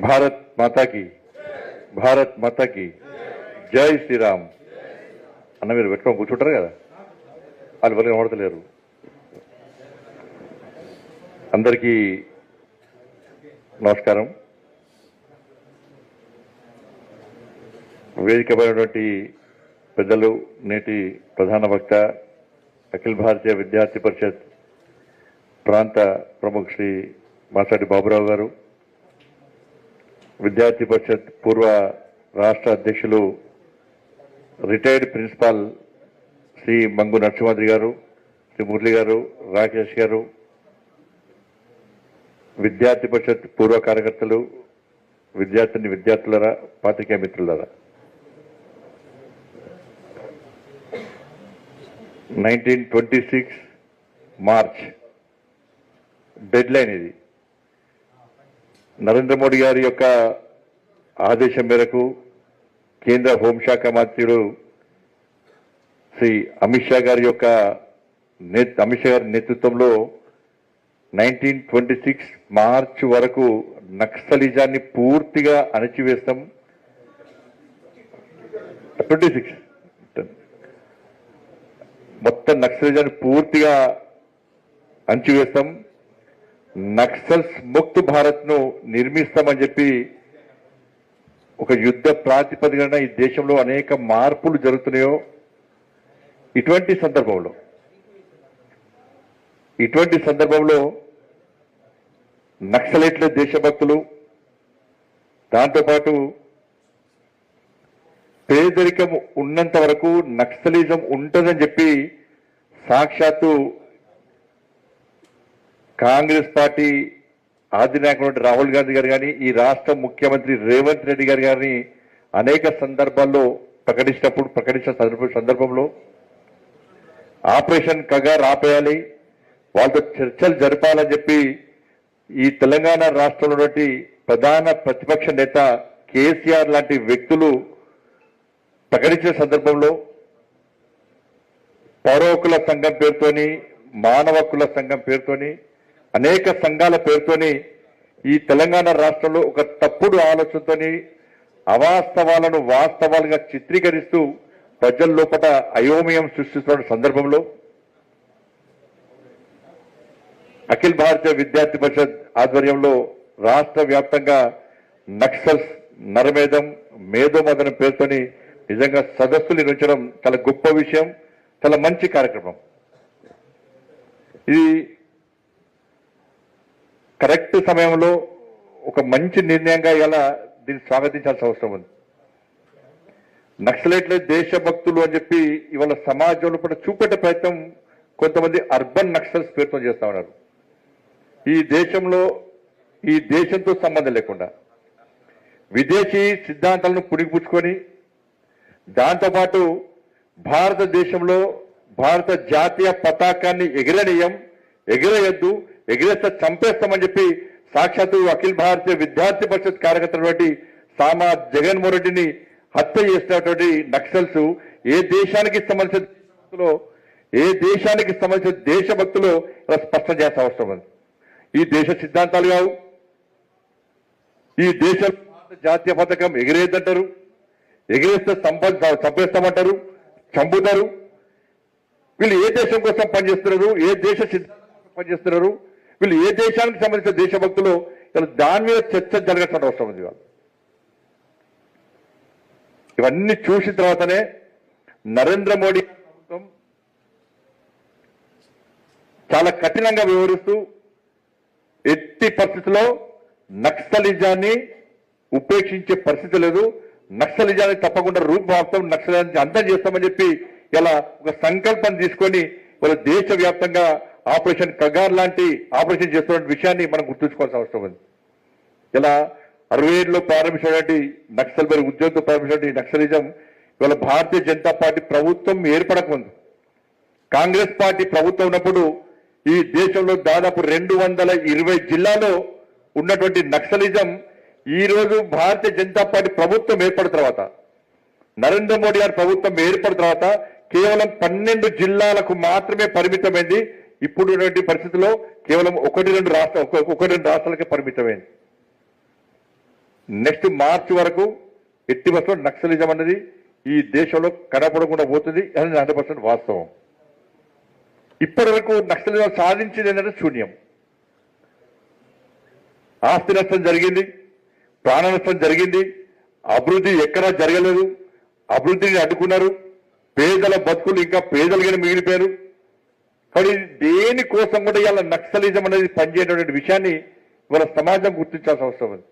భారత్ మాతాకి భారత్ మాతాకి జై శ్రీరామ్ అన్న. మీరు పెట్టుకొని కూర్చుంటారు కదా, వాళ్ళు ఎవరు కనబడతలేరు. అందరికీ నమస్కారం. వేదికమైనటువంటి పెద్దలు, నేటి ప్రధాన వక్త, అఖిల భారతీయ విద్యార్థి పరిషత్ ప్రాంత ప్రముఖ శ్రీ మాసాటి బాబురావు గారు, విద్యార్థి పరిషత్ పూర్వ రాష్ట్ర అధ్యక్షులు రిటైర్డ్ ప్రిన్సిపాల్ శ్రీ మంగు నరసింహాద్రి గారు, శ్రీ మురళి గారు, రాకేష్ గారు, విద్యార్థి పరిషత్ పూర్వ కార్యకర్తలు, విద్యార్థులారా, పాత్రికేయ మిత్రులారా, 1926 మార్చ్ డెడ్ లైన్ ఇది. నరేంద్ర మోడీ గారి యొక్క ఆదేశం మేరకు కేంద్ర హోంశాఖ మంత్రులు శ్రీ అమిత్ షా గారి నేతృత్వంలో 1926 మార్చ్ వరకు నక్సలిజాన్ని పూర్తిగా అణచివేస్తాం. 26 మొత్తం నక్సలిజాన్ని పూర్తిగా అణచివేస్తాం, నక్సల్స్ ముక్త్ భారత్ ను నిర్మిస్తామని చెప్పి ఒక యుద్ధ ప్రాతిపదికన ఈ దేశంలో అనేక మార్పులు జరుగుతున్నాయో ఇటువంటి సందర్భంలో నక్సలైట్ల దేశభక్తులు, దాంతోపాటు పేదరికం ఉన్నంత వరకు నక్సలిజం ఉంటుందని చెప్పి సాక్షాత్తు కాంగ్రెస్ పార్టీ ఆదినాయకుడు రాహుల్ గాంధీ గారు కానీ, ఈ రాష్ట్ర ముఖ్యమంత్రి రేవంత్ రెడ్డి గారు గారిని అనేక సందర్భాల్లో ప్రకటించిన సందర్భంలో ఆపరేషన్ కగార్ ఆపేయాలి, వాళ్ళతో చర్చలు జరపాలని చెప్పి ఈ తెలంగాణ రాష్ట్రంలో ప్రధాన ప్రతిపక్ష నేత కేసీఆర్ లాంటి వ్యక్తులు ప్రకటించిన సందర్భంలో పౌర హక్కుల సంఘం పేరుతోని, మానవ హక్కుల సంఘం పేరుతోని, అనేక సంఘాల పేరుతోని ఈ తెలంగాణ రాష్ట్రంలో ఒక తప్పుడు ఆలోచనతోని అవాస్తవాలను వాస్తవాలుగా చిత్రీకరిస్తూ ప్రజల లోపల అయోమయం సృష్టిస్తున్న సందర్భంలో అఖిల భారతీయ విద్యార్థి పరిషత్ ఆధ్వర్యంలో రాష్ట్ర వ్యాప్తంగా నక్సల్స్ నరమేధం, మేధోమదనం పేరుతోని నిజంగా సదస్సులు నిర్వహించడం చాలా గొప్ప విషయం, చాలా మంచి కార్యక్రమం. ఇది కరెక్ట్ సమయంలో ఒక మంచి నిర్ణయంగా ఇలా దీన్ని స్వాగతించాల్సిన అవసరం ఉంది. నక్సలైట్ల దేశభక్తులు అని చెప్పి ఇవాళ సమాజంలో కూడా చూపెట్టే ప్రయత్నం కొంతమంది అర్బన్ నక్సల్స్ పేరుతో చేస్తా ఉన్నారు. ఈ దేశంతో సంబంధం లేకుండా విదేశీ సిద్ధాంతాలను పుడిపుచ్చుకొని, దాంతోపాటు భారతదేశంలో భారత జాతీయ పతాకాన్ని ఎగిరేయద్దు, ఎగిరేస్తే చంపేస్తామని చెప్పి సాక్షాత్తు అఖిల భారతీయ విద్యార్థి పరిషత్ కార్యకర్తలు సామా జగన్మోహన్ రెడ్డిని హత్య చేసినటువంటి నక్సల్స్ ఏ దేశానికి సంబంధించిన దేశభక్తులు స్పష్టం చేయాల్సిన అవసరం ఉంది. ఈ దేశ సిద్ధాంతాలు కావు, ఈ దేశ జాతీయ పథకం ఎగిరేద్దంటారు, ఎగిరేస్తే చంపేస్తామంటారు, చంపుతారు. వీళ్ళు ఏ దేశం కోసం పనిచేస్తున్నారు, ఏ దేశ సిద్ధాంతం పనిచేస్తున్నారు, వీళ్ళు ఏ దేశానికి సంబంధించిన దేశభక్తులు, దాని మీద చర్చ జరగాల్సిన అవసరం ఉంది. ఇవన్నీ చూసిన తర్వాతనే నరేంద్ర మోడీ ప్రభుత్వం చాలా కఠినంగా వ్యవహరిస్తూ ఎట్టి పరిస్థితుల్లో నక్సలిజాన్ని ఉపేక్షించే పరిస్థితి లేదు, నక్సలిజాన్ని తప్పకుండా రూపుమాపుతాం, నక్సలిజాన్ని అంతం చేస్తామని చెప్పి ఇలా ఒక సంకల్పం తీసుకొని వాళ్ళ దేశవ్యాప్తంగా ఆపరేషన్ కగార్ లాంటి ఆపరేషన్ చేస్తున్న విషయాన్ని మనం గుర్తుంచుకోవాల్సిన అవసరం ఉంది. ఇలా 67లో ప్రారంభించినటువంటి నక్సల్బరీ ఉద్యోగంతో ప్రారంభించినటువంటి నక్సలిజం ఇవాళ భారతీయ జనతా పార్టీ ప్రభుత్వం ఏర్పడకముందు, కాంగ్రెస్ పార్టీ ప్రభుత్వం ఉన్నప్పుడు ఈ దేశంలో దాదాపు 220 జిల్లాలో ఉన్నటువంటి నక్సలిజం ఈ రోజు భారతీయ జనతా పార్టీ ప్రభుత్వం ఏర్పడిన తర్వాత, నరేంద్ర మోడీ గారి ప్రభుత్వం ఏర్పడిన తర్వాత కేవలం 12 జిల్లాలకు మాత్రమే పరిమితమైంది. ఇప్పుడు పరిస్థితుల్లో కేవలం 1-2 రాష్ట్రాలకే పరిమితమైంది. నెక్స్ట్ మార్చి వరకు ఎట్టి బస్సులో నక్సలిజం అనేది ఈ దేశంలో కనపడకుండా పోతుంది అని 100% వాస్తవం. ఇప్పటి వరకు నక్సలిజం సాధించింది ఏంటంటే శూన్యం. ఆస్తి నష్టం జరిగింది, ప్రాణ నష్టం జరిగింది, అభివృద్ధి ఎక్కడా జరగలేదు, అభివృద్ధిని అడ్డుకున్నారు, పేదల బతుకులు ఇంకా పేదలుగానే మిగిలిపోయారు. కాబట్టి దేనికోసం కూడా ఇవాళ నక్సలిజం అనేది పనిచేయటువంటి విషయాన్ని ఇవాళ సమాజం గుర్తించాల్సిన అవసరం ఉంది.